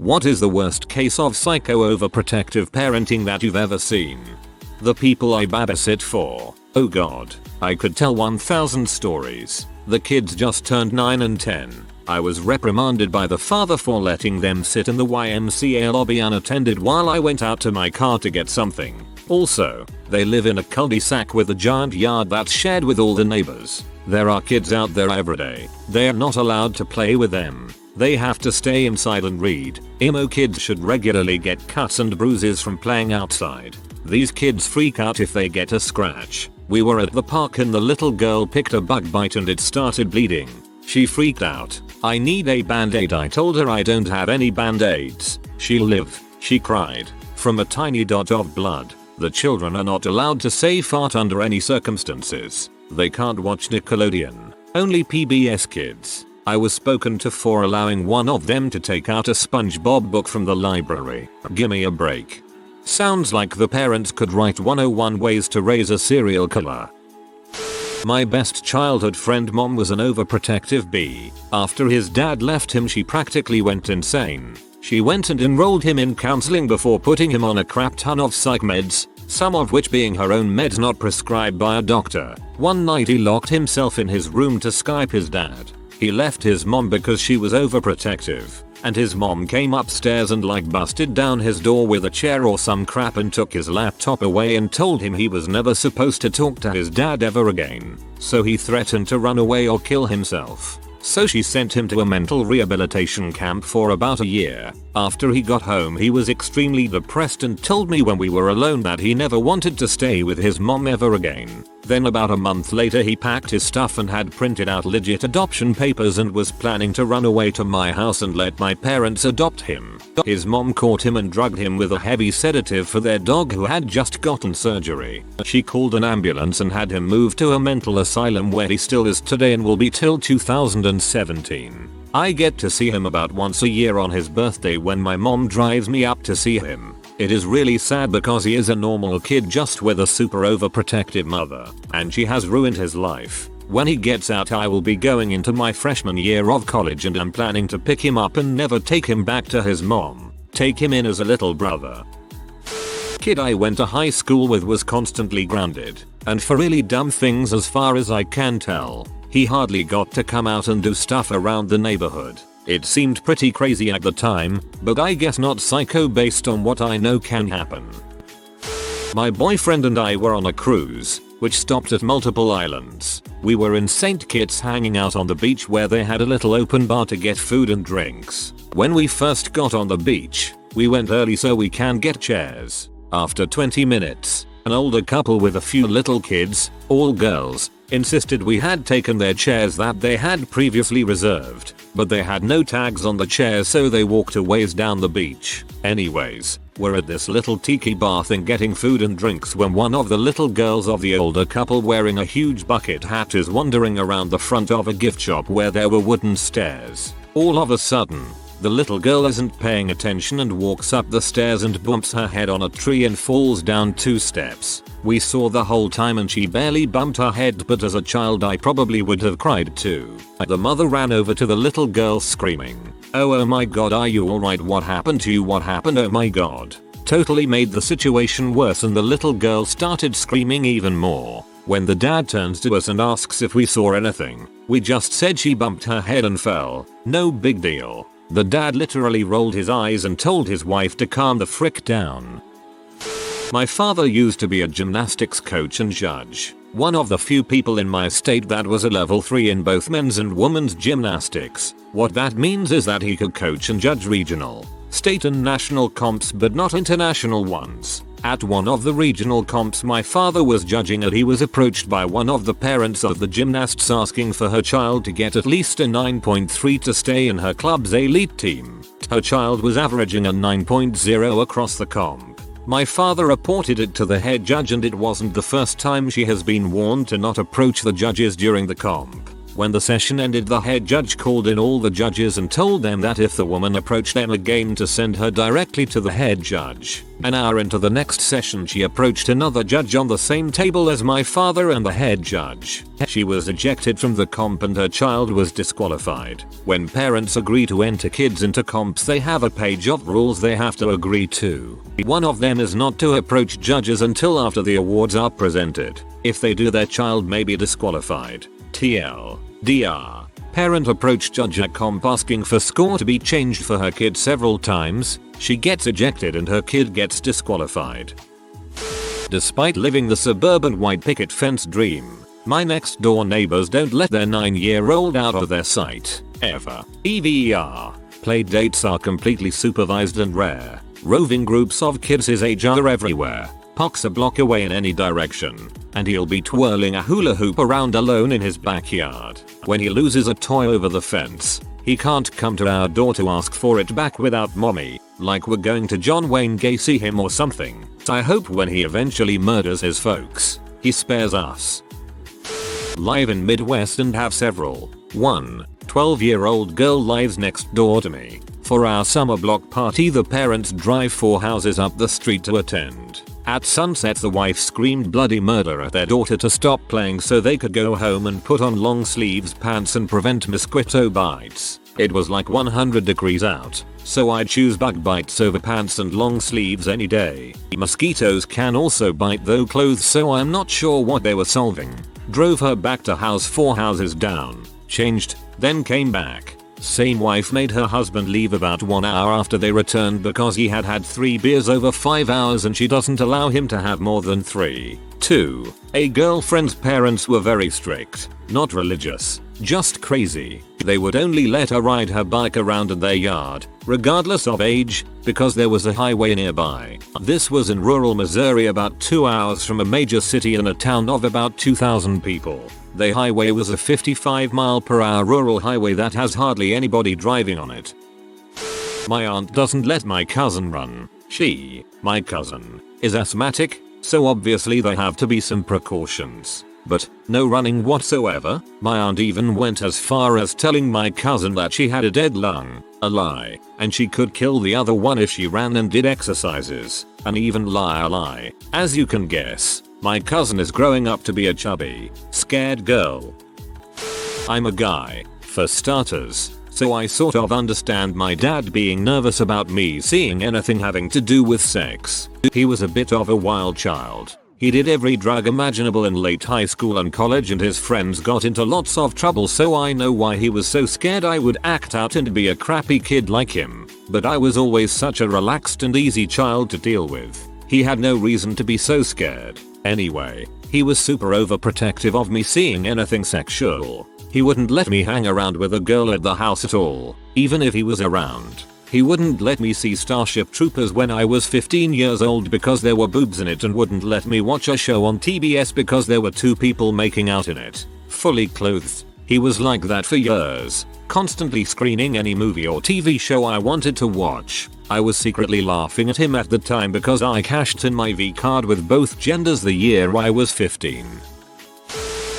What is the worst case of psycho-overprotective parenting that you've ever seen? The people I babysit for. Oh god, I could tell 1000 stories. The kids just turned 9 and 10. I was reprimanded by the father for letting them sit in the YMCA lobby unattended while I went out to my car to get something. Also, they live in a cul-de-sac with a giant yard that's shared with all the neighbors. There are kids out there every day. They are not allowed to play with them. They have to stay inside and read. Emo kids should regularly get cuts and bruises from playing outside. These kids freak out if they get a scratch. We were at the park and the little girl picked a bug bite and it started bleeding. She freaked out. I need a band-aid. I told her I don't have any band-aids. She'll live. She cried. From a tiny dot of blood. The children are not allowed to say fart under any circumstances. They can't watch Nickelodeon. Only PBS Kids. I was spoken to for allowing one of them to take out a SpongeBob book from the library. Gimme a break. Sounds like the parents could write 101 ways to raise a serial killer. My best childhood friend mom was an overprotective bee. After his dad left him, she practically went insane. She went and enrolled him in counseling before putting him on a crap ton of psych meds, some of which being her own meds not prescribed by a doctor. One night he locked himself in his room to Skype his dad. He left his mom because she was overprotective, and his mom came upstairs and busted down his door with a chair or some crap and took his laptop away and told him he was never supposed to talk to his dad ever again. So he threatened to run away or kill himself. So she sent him to a mental rehabilitation camp for about a year. After he got home he was extremely depressed and told me when we were alone that he never wanted to stay with his mom ever again. Then about a month later he packed his stuff and had printed out legit adoption papers and was planning to run away to my house and let my parents adopt him. His mom caught him and drugged him with a heavy sedative for their dog who had just gotten surgery. She called an ambulance and had him moved to a mental asylum where he still is today and will be till 2017. I get to see him about once a year on his birthday when my mom drives me up to see him. It is really sad because he is a normal kid just with a super overprotective mother, and she has ruined his life. When he gets out I will be going into my freshman year of college and I'm planning to pick him up and never take him back to his mom. Take him in as a little brother. Kid I went to high school with was constantly grounded, and for really dumb things as far as I can tell. He hardly got to come out and do stuff around the neighborhood. It seemed pretty crazy at the time, but I guess not psycho based on what I know can happen. My boyfriend and I were on a cruise, which stopped at multiple islands. We were in St. Kitts hanging out on the beach where they had a little open bar to get food and drinks. When we first got on the beach, we went early so we can get chairs. After 20 minutes, an older couple with a few little kids, all girls, insisted we had taken their chairs that they had previously reserved, but they had no tags on the chairs so they walked a ways down the beach. Anyways, we're at this little tiki bar thing getting food and drinks when one of the little girls of the older couple wearing a huge bucket hat is wandering around the front of a gift shop where there were wooden stairs. All of a sudden, the little girl isn't paying attention and walks up the stairs and bumps her head on a tree and falls down 2 steps. We saw the whole time and she barely bumped her head, but as a child I probably would have cried too. The mother ran over to the little girl screaming, oh my god, are you alright? What happened to you? What happened? Oh my god. Totally made the situation worse and the little girl started screaming even more. When the dad turns to us and asks if we saw anything, we just said she bumped her head and fell. No big deal. The dad literally rolled his eyes and told his wife to calm the frick down. My father used to be a gymnastics coach and judge. One of the few people in my state that was a level 3 in both men's and women's gymnastics. What that means is that he could coach and judge regional, state and national comps but not international ones. At one of the regional comps my father was judging and he was approached by one of the parents of the gymnasts asking for her child to get at least a 9.3 to stay in her club's elite team. Her child was averaging a 9.0 across the comp. My father reported it to the head judge and it wasn't the first time she has been warned to not approach the judges during the comp. When the session ended, the head judge called in all the judges and told them that if the woman approached them again to send her directly to the head judge. An hour into the next session, she approached another judge on the same table as my father and the head judge. She was ejected from the comp and her child was disqualified. When parents agree to enter kids into comps, they have a page of rules they have to agree to. One of them is not to approach judges until after the awards are presented. If they do, their child may be disqualified. TLDR. Parent approached judge at comp asking for score to be changed for her kid several times. She gets ejected and her kid gets disqualified. Despite living the suburban white picket fence dream, my next door neighbors don't let their 9-year-old out of their sight, ever. EVER. Play dates are completely supervised and rare. Roving groups of kids his age are everywhere. Parks a block away in any direction, and he'll be twirling a hula hoop around alone in his backyard. When he loses a toy over the fence, he can't come to our door to ask for it back without mommy, like we're going to John Wayne Gacy him or something. I hope when he eventually murders his folks, he spares us. Live in Midwest and have several. 1. 12-year-old girl lives next door to me. For our summer block party, the parents drive 4 houses up the street to attend. At sunset, the wife screamed bloody murder at their daughter to stop playing so they could go home and put on long sleeves pants and prevent mosquito bites. It was like 100 degrees out, so I'd choose bug bites over pants and long sleeves any day. Mosquitoes can also bite though clothes, so I'm not sure what they were solving. Drove her back to house 4 houses down, changed, then came back. Same wife made her husband leave about 1 hour after they returned because he had had 3 beers over 5 hours and she doesn't allow him to have more than 3. 2. A girlfriend's parents were very strict, not religious, just crazy. They would only let her ride her bike around in their yard, regardless of age, because there was a highway nearby. This was in rural Missouri, about 2 hours from a major city in a town of about 2,000 people. The highway was a 55-mile-per-hour rural highway that has hardly anybody driving on it. My aunt doesn't let my cousin run. My cousin, is asthmatic, so obviously there have to be some precautions. But no running whatsoever. My aunt even went as far as telling my cousin that she had a dead lung, a lie, and she could kill the other one if she ran and did exercises, an even lie. As you can guess, my cousin is growing up to be a chubby, scared girl. I'm a guy, for starters, so I sort of understand my dad being nervous about me seeing anything having to do with sex. He was a bit of a wild child. He did every drug imaginable in late high school and college, and his friends got into lots of trouble, so I know why he was so scared I would act out and be a crappy kid like him. But I was always such a relaxed and easy child to deal with. He had no reason to be so scared. Anyway, he was super overprotective of me seeing anything sexual. He wouldn't let me hang around with a girl at the house at all, even if he was around. He wouldn't let me see Starship Troopers when I was 15 years old because there were boobs in it, and wouldn't let me watch a show on TBS because there were 2 people making out in it, fully clothed. He was like that for years, constantly screening any movie or TV show I wanted to watch. I was secretly laughing at him at the time because I cashed in my V card with both genders the year I was 15.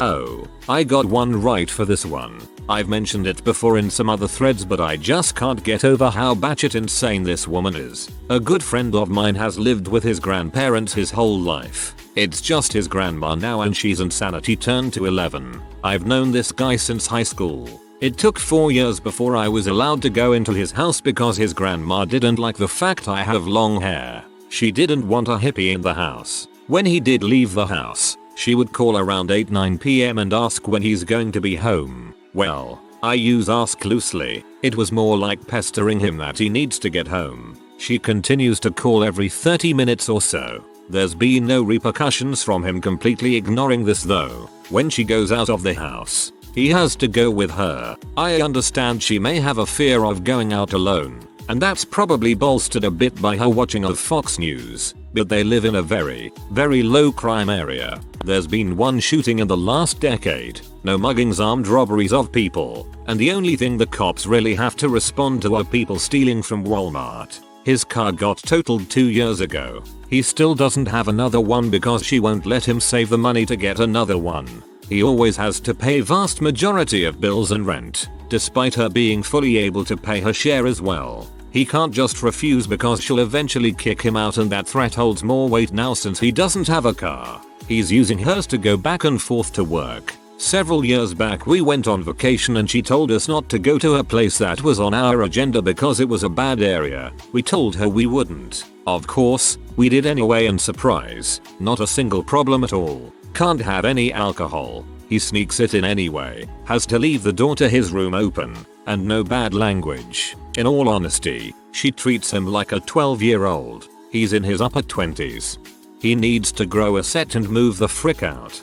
Oh, I got one right for this one. I've mentioned it before in some other threads, but I just can't get over how batshit insane this woman is. A good friend of mine has lived with his grandparents his whole life. It's just his grandma now, and she's insanity turned to 11. I've known this guy since high school. It took 4 years before I was allowed to go into his house because his grandma didn't like the fact I have long hair. She didn't want a hippie in the house. When he did leave the house, she would call around 8-9 PM and ask when he's going to be home. Well, I use ask loosely. It was more like pestering him that he needs to get home. She continues to call every 30 minutes or so. There's been no repercussions from him completely ignoring this though. When she goes out of the house, he has to go with her. I understand she may have a fear of going out alone, and that's probably bolstered a bit by her watching of Fox News, but they live in a very, very low crime area. There's been 1 shooting in the last decade, no muggings, armed robberies of people, and the only thing the cops really have to respond to are people stealing from Walmart. His car got totaled 2 years ago. He still doesn't have another one because she won't let him save the money to get another one. He always has to pay vast majority of bills and rent, despite her being fully able to pay her share as well. He can't just refuse because she'll eventually kick him out, and that threat holds more weight now since he doesn't have a car. He's using hers to go back and forth to work. Several years back we went on vacation and she told us not to go to a place that was on our agenda because it was a bad area. We told her we wouldn't. Of course, we did anyway, and surprise, not a single problem at all. Can't have any alcohol. He sneaks it in anyway. Has to leave the door to his room open. And no bad language. In all honesty, she treats him like a 12-year-old. He's in his upper 20s. He needs to grow a set and move the frick out.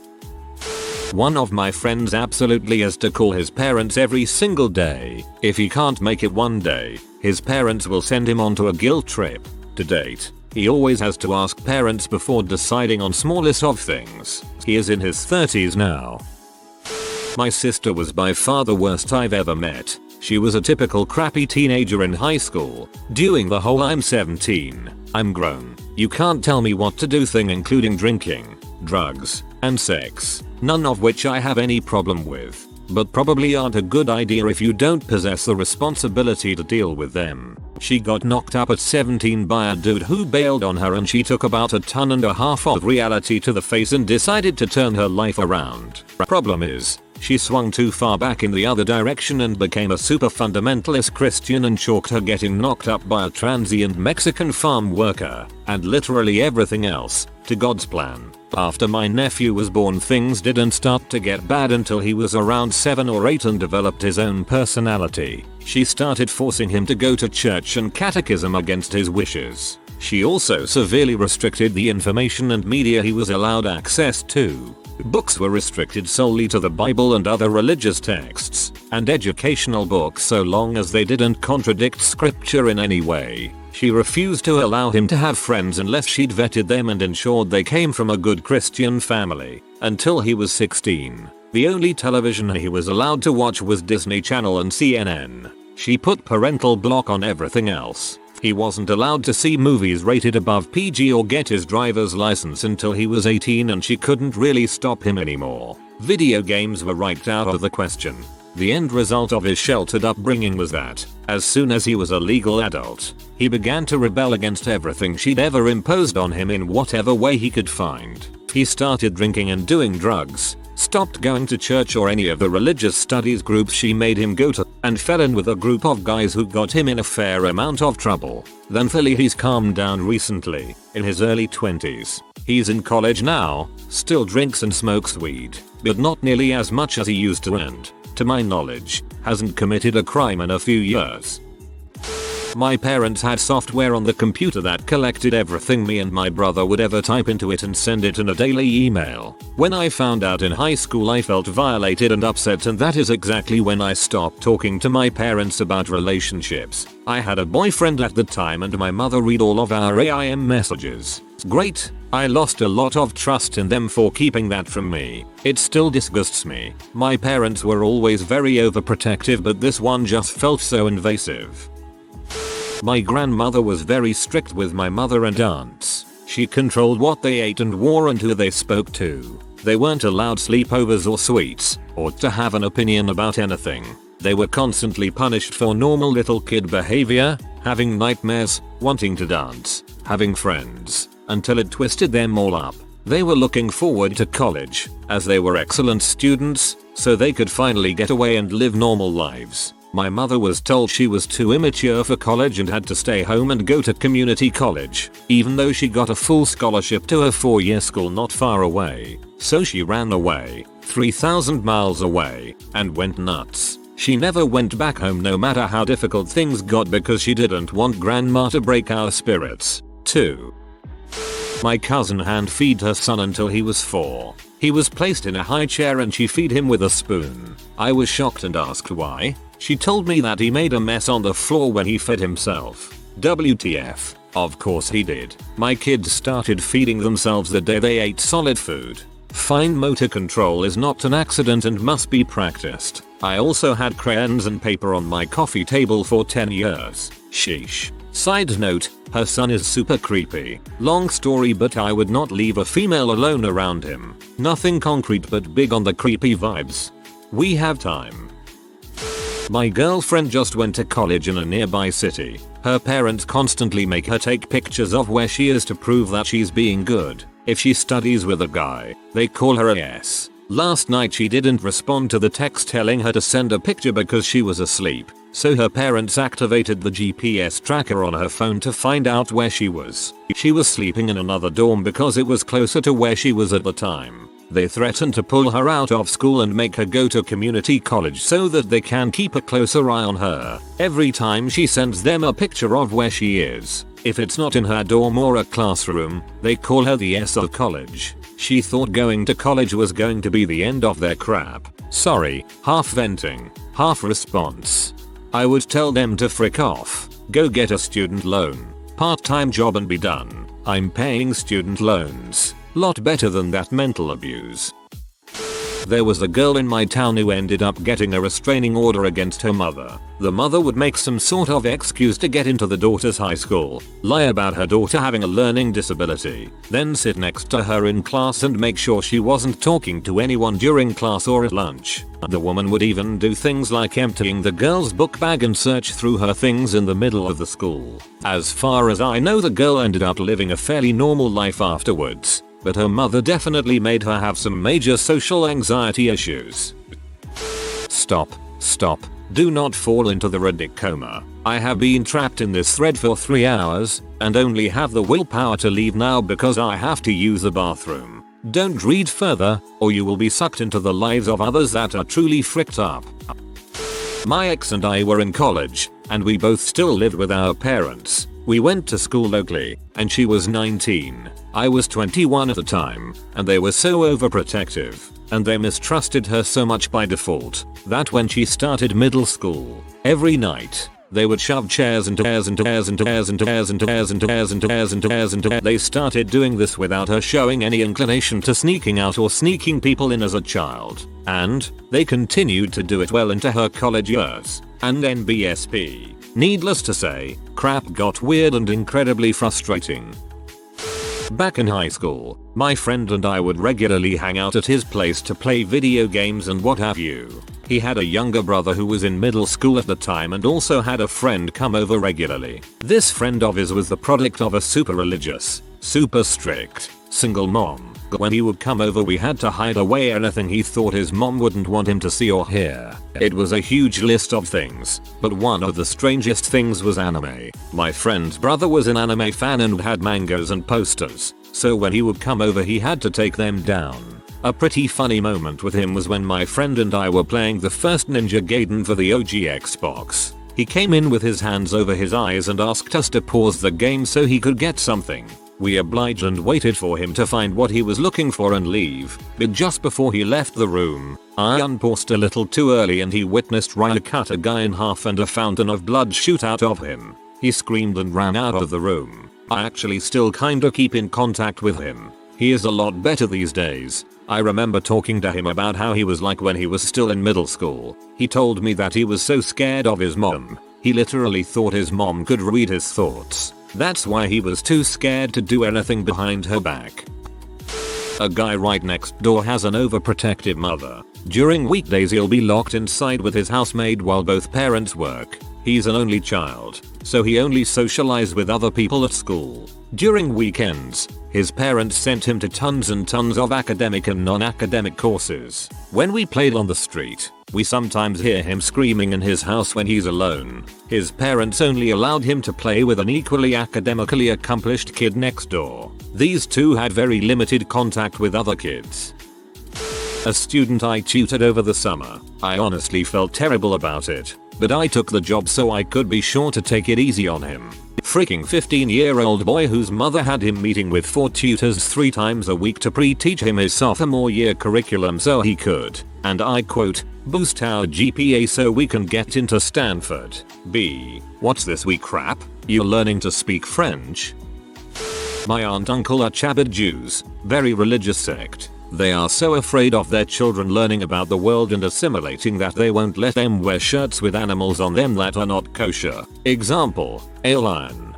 One of my friends absolutely has to call his parents every single day. If he can't make it one day, his parents will send him onto a guilt trip. To date, he always has to ask parents before deciding on smallest of things. He is in his 30s now. My sister was by far the worst I've ever met. She was a typical crappy teenager in high school, doing the whole "I'm 17, I'm grown, you can't tell me what to do" thing, including drinking, drugs, and sex, none of which I have any problem with, but probably aren't a good idea if you don't possess the responsibility to deal with them. She got knocked up at 17 by a dude who bailed on her, and she took about 1.5 tons of reality to the face and decided to turn her life around. Problem is, she swung too far back in the other direction and became a super fundamentalist Christian and chalked her getting knocked up by a transient Mexican farm worker, and literally everything else, to God's plan. After my nephew was born, things didn't start to get bad until he was around 7 or 8 and developed his own personality. She started forcing him to go to church and catechism against his wishes. She also severely restricted the information and media he was allowed access to. Books were restricted solely to the Bible and other religious texts, and educational books so long as they didn't contradict scripture in any way. She refused to allow him to have friends unless she'd vetted them and ensured they came from a good Christian family. Until he was 16, the only television he was allowed to watch was Disney Channel and CNN. She put parental block on everything else. He wasn't allowed to see movies rated above PG or get his driver's license until he was 18, and she couldn't really stop him anymore. Video games were right out of the question. The end result of his sheltered upbringing was that, as soon as he was a legal adult, he began to rebel against everything she'd ever imposed on him in whatever way he could find. He started drinking and doing drugs, stopped going to church or any of the religious studies groups she made him go to, and fell in with a group of guys who got him in a fair amount of trouble. Thankfully he's calmed down recently, in his early 20s. He's in college now, still drinks and smokes weed, but not nearly as much as he used to, and, to my knowledge, hasn't committed a crime in a few years. My parents had software on the computer that collected everything me and my brother would ever type into it and send it in a daily email. When I found out in high school, I felt violated and upset, and that is exactly when I stopped talking to my parents about relationships. I had a boyfriend at the time and my mother read all of our AIM messages. Great. I lost a lot of trust in them for keeping that from me. It still disgusts me. My parents were always very overprotective, but this one just felt so invasive. My grandmother was very strict with my mother and aunts. She controlled what they ate and wore and who they spoke to. They weren't allowed sleepovers or sweets, or to have an opinion about anything. They were constantly punished for normal little kid behavior, having nightmares, wanting to dance, having friends, until it twisted them all up. They were looking forward to college, as they were excellent students, so they could finally get away and live normal lives. My mother was told she was too immature for college and had to stay home and go to community college, even though she got a full scholarship to a 4-year school not far away. So she ran away, 3,000 miles away, and went nuts. She never went back home no matter how difficult things got because she didn't want grandma to break our spirits. 2. My cousin hand-feed her son until he was 4. He was placed in a high chair and she feed him with a spoon. I was shocked and asked why. She told me that he made a mess on the floor when he fed himself. WTF. Of course he did. My kids started feeding themselves the day they ate solid food. Fine motor control is not an accident and must be practiced. I also had crayons and paper on my coffee table for 10 years. Sheesh. Side note, her son is super creepy. Long story, but I would not leave a female alone around him. Nothing concrete but big on the creepy vibes. We have time. My girlfriend just went to college in a nearby city. Her parents constantly make her take pictures of where she is to prove that she's being good. If she studies with a guy, they call her a S. Last night she didn't respond to the text telling her to send a picture because she was asleep. So her parents activated the GPS tracker on her phone to find out where she was. She was sleeping in another dorm because it was closer to where she was at the time. They threatened to pull her out of school and make her go to community college so that they can keep a closer eye on her. Every time she sends them a picture of where she is, if it's not in her dorm or a classroom, they call her the S of college. She thought going to college was going to be the end of their crap. Sorry, half venting, half response. I would tell them to frick off, go get a student loan, part-time job and be done. I'm paying student loans. Lot better than that mental abuse. There was a girl in my town who ended up getting a restraining order against her mother. The mother would make some sort of excuse to get into the daughter's high school, lie about her daughter having a learning disability, then sit next to her in class and make sure she wasn't talking to anyone during class or at lunch. The woman would even do things like emptying the girl's book bag and search through her things in the middle of the school. As far as I know, the girl ended up living a fairly normal life afterwards. But her mother definitely made her have some major social anxiety issues. Stop. Do not fall into the Reddit coma. I have been trapped in this thread for 3 hours and only have the willpower to leave now because I have to use the bathroom. Don't read further or you will be sucked into the lives of others that are truly fricked up. My ex and I were in college and we both still lived with our parents. We went to school locally and she was 19. I was 21 at the time and they were so overprotective and they mistrusted her so much by default that when she started middle school, every night they would shove chairs into chairs into chairs into chairs into chairs into chairs into chairs into chairs into chairs into chairs. They started doing this without her showing any inclination to sneaking out or sneaking people in as a child, and they continued to do it well into her college years and NBSP. Needless to say, crap got weird and incredibly frustrating. Back in high school, my friend and I would regularly hang out at his place to play video games and what have you. He had a younger brother who was in middle school at the time and also had a friend come over regularly. This friend of his was the product of a super religious, super strict, single mom. When he would come over, we had to hide away anything he thought his mom wouldn't want him to see or hear. It was a huge list of things, but one of the strangest things was anime. My friend's brother was an anime fan and had mangas and posters, so when he would come over he had to take them down. A pretty funny moment with him was when my friend and I were playing the first Ninja Gaiden for the OG Xbox. He came in with his hands over his eyes and asked us to pause the game so he could get something. We obliged and waited for him to find what he was looking for and leave, but just before he left the room, I unpaused a little too early and he witnessed Ryu cut a guy in half and a fountain of blood shoot out of him. He screamed and ran out of the room. I actually still kinda keep in contact with him. He is a lot better these days. I remember talking to him about how he was like when he was still in middle school. He told me that he was so scared of his mom, he literally thought his mom could read his thoughts. That's why he was too scared to do anything behind her back. A guy right next door has an overprotective mother. During weekdays he'll be locked inside with his housemaid while both parents work. He's an only child, so he only socialized with other people at school. During weekends, his parents sent him to tons and tons of academic and non-academic courses. When we played on the street, we sometimes hear him screaming in his house when he's alone. His parents only allowed him to play with an equally academically accomplished kid next door. These two had very limited contact with other kids. A student I tutored over the summer. I honestly felt terrible about it, but I took the job so I could be sure to take it easy on him. Freaking 15-year-old boy whose mother had him meeting with 4 tutors 3 times a week to pre-teach him his sophomore year curriculum so he could, and I quote, boost our GPA so we can get into Stanford. B. What's this week crap? You're learning to speak French? My aunt and uncle are Chabad Jews, very religious sect. They are so afraid of their children learning about the world and assimilating that they won't let them wear shirts with animals on them that are not kosher. Example, a lion.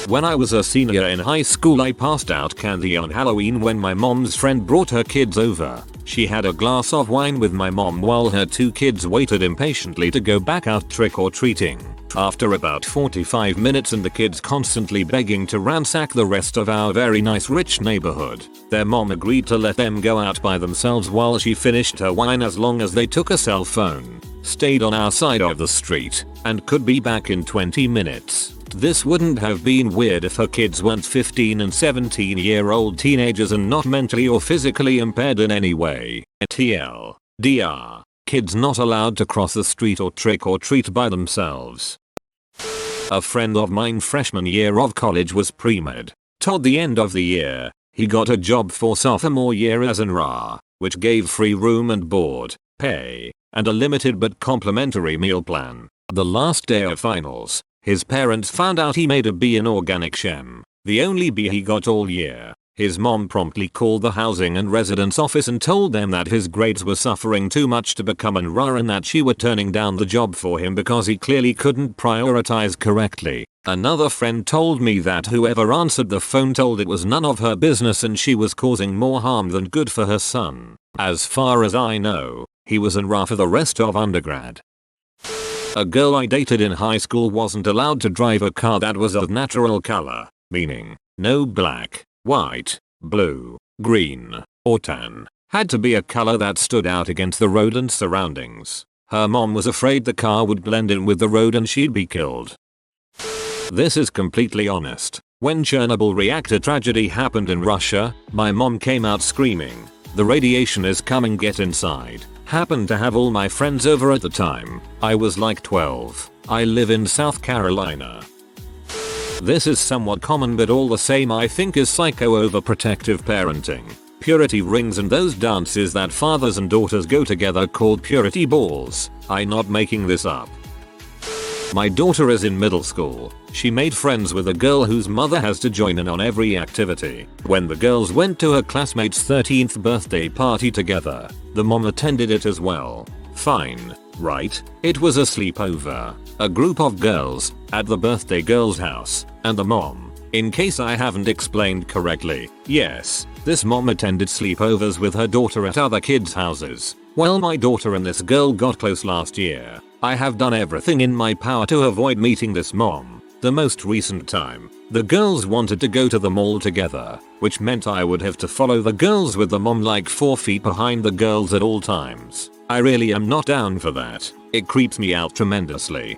When I was a senior in high school, I passed out candy on Halloween when my mom's friend brought her kids over. She had a glass of wine with my mom while her 2 kids waited impatiently to go back out trick-or-treating. After about 45 minutes and the kids constantly begging to ransack the rest of our very nice rich neighborhood, their mom agreed to let them go out by themselves while she finished her wine as long as they took a cell phone, stayed on our side of the street, and could be back in 20 minutes. This wouldn't have been weird if her kids weren't 15 and 17-year-old teenagers and not mentally or physically impaired in any way. TLDR. Kids not allowed to cross the street or trick or treat by themselves. A friend of mine freshman year of college was pre-med. Toward the end of the year, he got a job for sophomore year as an RA, which gave free room and board, pay, and a limited but complimentary meal plan. The last day of finals, his parents found out he made a B in organic chem, the only B he got all year. His mom promptly called the housing and residence office and told them that his grades were suffering too much to become an RA and that she were turning down the job for him because he clearly couldn't prioritize correctly. Another friend told me that whoever answered the phone told it was none of her business and she was causing more harm than good for her son. As far as I know, he was an RA for the rest of undergrad. A girl I dated in high school wasn't allowed to drive a car that was of natural color, meaning no black, white, blue, green, or tan. Had to be a color that stood out against the road and surroundings. Her mom was afraid the car would blend in with the road and she'd be killed. This is completely honest. When Chernobyl reactor tragedy happened in Russia, my mom came out screaming, "The radiation is coming, get inside." Happened to have all my friends over at the time. I was like 12. I live in South Carolina. This is somewhat common but all the same I think is psycho-overprotective parenting. Purity rings and those dances that fathers and daughters go together called purity balls. I'm not making this up. My daughter is in middle school. She made friends with a girl whose mother has to join in on every activity. When the girls went to her classmate's 13th birthday party together, the mom attended it as well. Fine, right? It was a sleepover. A group of girls at the birthday girl's house and the mom. In case I haven't explained correctly, yes, this mom attended sleepovers with her daughter at other kids' houses. Well, my daughter and this girl got close last year. I have done everything in my power to avoid meeting this mom. The most recent time, the girls wanted to go to the mall together, which meant I would have to follow the girls with the mom like 4 feet behind the girls at all times. I really am not down for that. It creeps me out tremendously.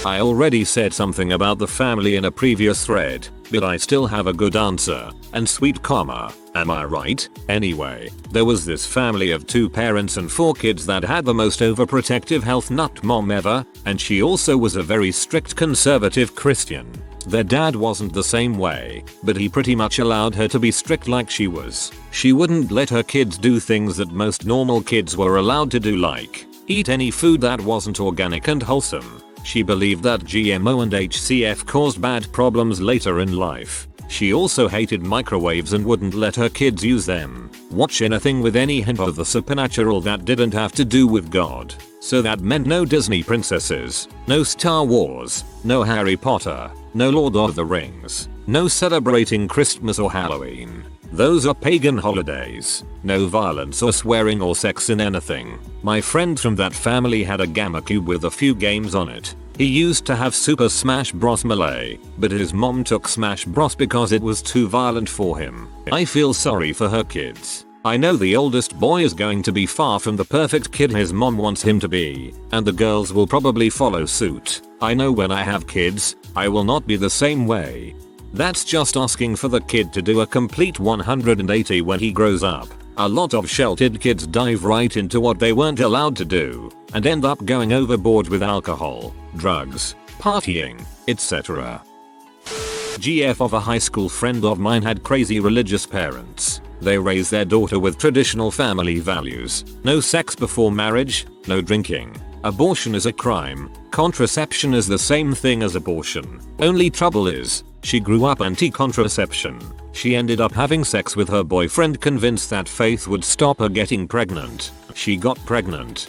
I already said something about the family in a previous thread, but I still have a good answer, and sweet comma, am I right? Anyway, there was this family of 2 parents and 4 kids that had the most overprotective health nut mom ever, and she also was a very strict conservative Christian. Their dad wasn't the same way, but he pretty much allowed her to be strict like she was. She wouldn't let her kids do things that most normal kids were allowed to do, like eat any food that wasn't organic and wholesome. She believed that GMO and HCF caused bad problems later in life. She also hated microwaves and wouldn't let her kids use them, watch anything with any hint of the supernatural that didn't have to do with God. So that meant no Disney princesses, no Star Wars, no Harry Potter, no Lord of the Rings, no celebrating Christmas or Halloween. Those are pagan holidays. No violence or swearing or sex in anything. My friend from that family had a Gamma Cube with a few games on it. He used to have Super Smash Bros. Melee, but his mom took Smash Bros. Because it was too violent for him. I feel sorry for her kids. I know the oldest boy is going to be far from the perfect kid his mom wants him to be, and the girls will probably follow suit. I know when I have kids, I will not be the same way. That's just asking for the kid to do a complete 180 when he grows up. A lot of sheltered kids dive right into what they weren't allowed to do, and end up going overboard with alcohol, drugs, partying, etc. GF of a high school friend of mine had crazy religious parents. They raised their daughter with traditional family values. No sex before marriage, no drinking. Abortion is a crime. Contraception is the same thing as abortion. Only trouble is, she grew up anti-contraception. She ended up having sex with her boyfriend convinced that faith would stop her getting pregnant. She got pregnant.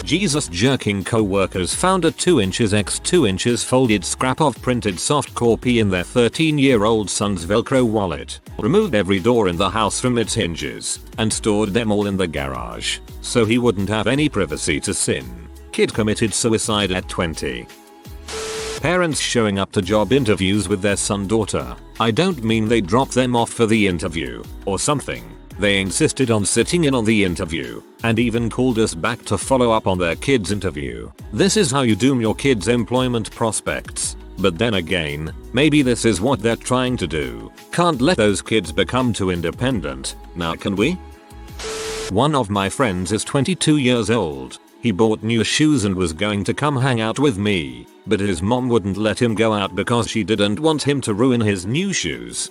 Jesus jerking co-workers found a 2 inches x 2 inches folded scrap of printed softcore P in their 13-year-old son's Velcro wallet, removed every door in the house from its hinges, and stored them all in the garage, so he wouldn't have any privacy to sin. Kid committed suicide at 20. Parents showing up to job interviews with their son-daughter. I don't mean they dropped them off for the interview, or something. They insisted on sitting in on the interview, and even called us back to follow up on their kid's interview. This is how you doom your kid's employment prospects. But then again, maybe this is what they're trying to do. Can't let those kids become too independent, now can we? One of my friends is 22 years old. He bought new shoes and was going to come hang out with me, but his mom wouldn't let him go out because she didn't want him to ruin his new shoes.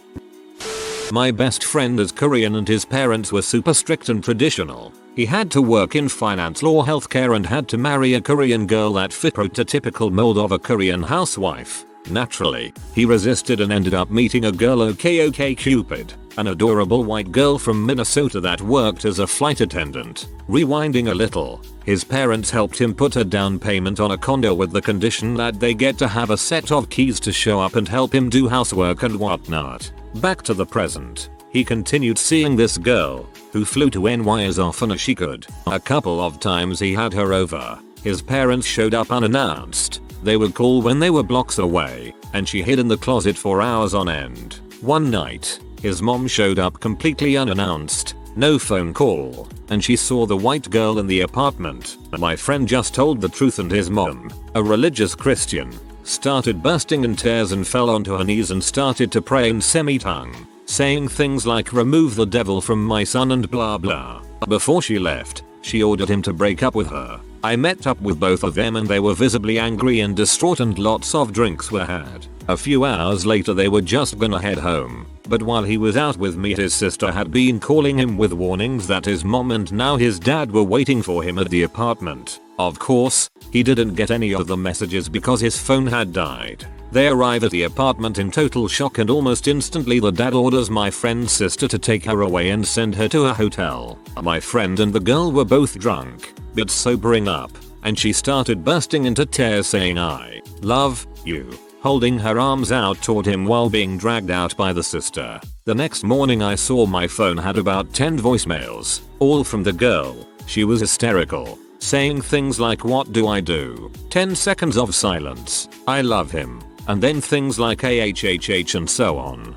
My best friend is Korean and his parents were super strict and traditional. He had to work in finance, law, healthcare, and had to marry a Korean girl that fit prototypical mold of a Korean housewife. Naturally, he resisted and ended up meeting a girl, OK Cupid, an adorable white girl from Minnesota that worked as a flight attendant. Rewinding a little, his parents helped him put a down payment on a condo with the condition that they get to have a set of keys to show up and help him do housework and whatnot. Back to the present. He continued seeing this girl, who flew to NY as often as she could. A couple of times he had her over. His parents showed up unannounced. They would call when they were blocks away, and she hid in the closet for hours on end. One night, his mom showed up completely unannounced, no phone call, and she saw the white girl in the apartment. My friend just told the truth and his mom, a religious Christian, started bursting in tears and fell onto her knees and started to pray in semi-tongue, saying things like remove the devil from my son and blah blah. Before she left, she ordered him to break up with her. I met up with both of them and they were visibly angry and distraught and lots of drinks were had. A few hours later they were just gonna head home, but while he was out with me his sister had been calling him with warnings that his mom and now his dad were waiting for him at the apartment. Of course, he didn't get any of the messages because his phone had died. They arrive at the apartment in total shock and almost instantly the dad orders my friend's sister to take her away and send her to a hotel. My friend and the girl were both drunk, but sobering up, and she started bursting into tears saying I love you, holding her arms out toward him while being dragged out by the sister. The next morning I saw my phone had about 10 voicemails, all from the girl. She was hysterical, saying things like what do I do? 10 seconds of silence, I love him, and then things like AHHH and so on.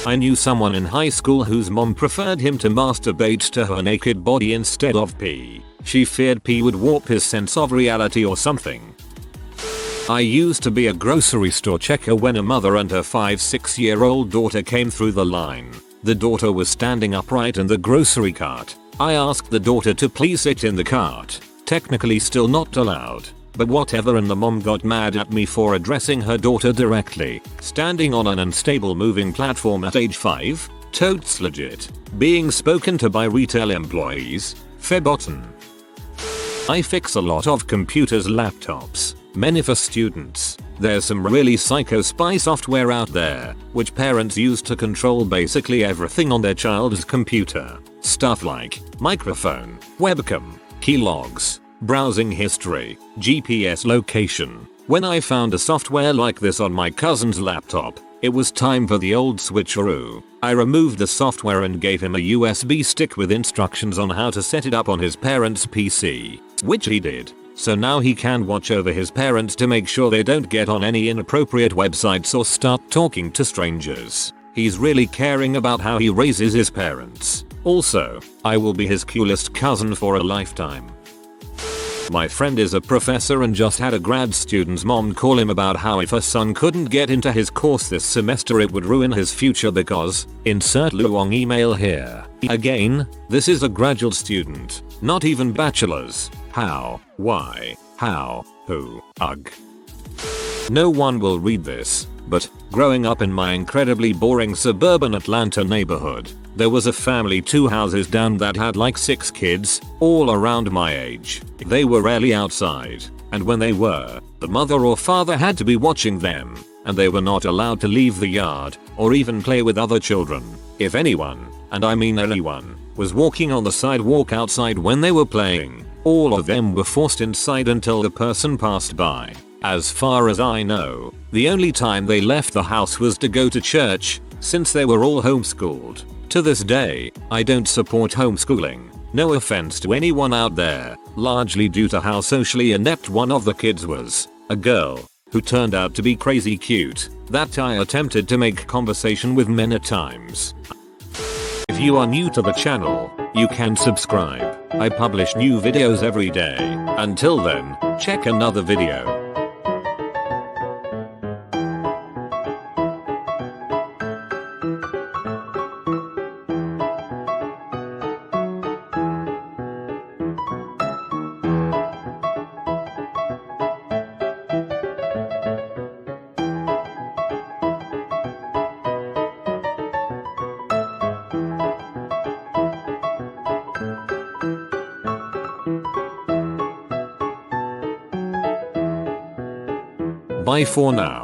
I knew someone in high school whose mom preferred him to masturbate to her naked body instead of pee. She feared pee would warp his sense of reality or something. I used to be a grocery store checker when a mother and her 5-6-year-old daughter came through the line. The daughter was standing upright in the grocery cart. I asked the daughter to please sit in the cart. Technically still not allowed, but whatever, and the mom got mad at me for addressing her daughter directly. Standing on an unstable moving platform at age 5? Totes legit. Being spoken to by retail employees? Verboten. I fix a lot of computers, laptops, many for students. There's some really psycho spy software out there, which parents use to control basically everything on their child's computer. Stuff like microphone, webcam, key logs, browsing history, GPS location. When I found a software like this on my cousin's laptop, it was time for the old switcheroo. I removed the software and gave him a USB stick with instructions on how to set it up on his parents' PC, which he did. So now he can watch over his parents to make sure they don't get on any inappropriate websites or start talking to strangers. He's really caring about how he raises his parents. Also, I will be his coolest cousin for a lifetime. My friend is a professor and just had a grad student's mom call him about how if her son couldn't get into his course this semester it would ruin his future because, insert Luong email here. Again, this is a graduate student, not even bachelor's. How? Why? How? Who? Ugh. No one will read this, but growing up in my incredibly boring suburban Atlanta neighborhood, there was a family 2 houses down that had like 6 kids, all around my age. They were rarely outside, and when they were, the mother or father had to be watching them. and they were not allowed to leave the yard or even play with other children. If anyone, and I mean anyone, was walking on the sidewalk outside when they were playing, all of them were forced inside until the person passed by. As far as I know, the only time they left the house was to go to church, since they were all homeschooled. To this day, I don't support homeschooling. No offense to anyone out there, largely due to how socially inept one of the kids was, a girl, who turned out to be crazy cute, that I attempted to make conversation with many times. If you are new to the channel, you can subscribe. I publish new videos every day. Until then, check another video. Bye for now.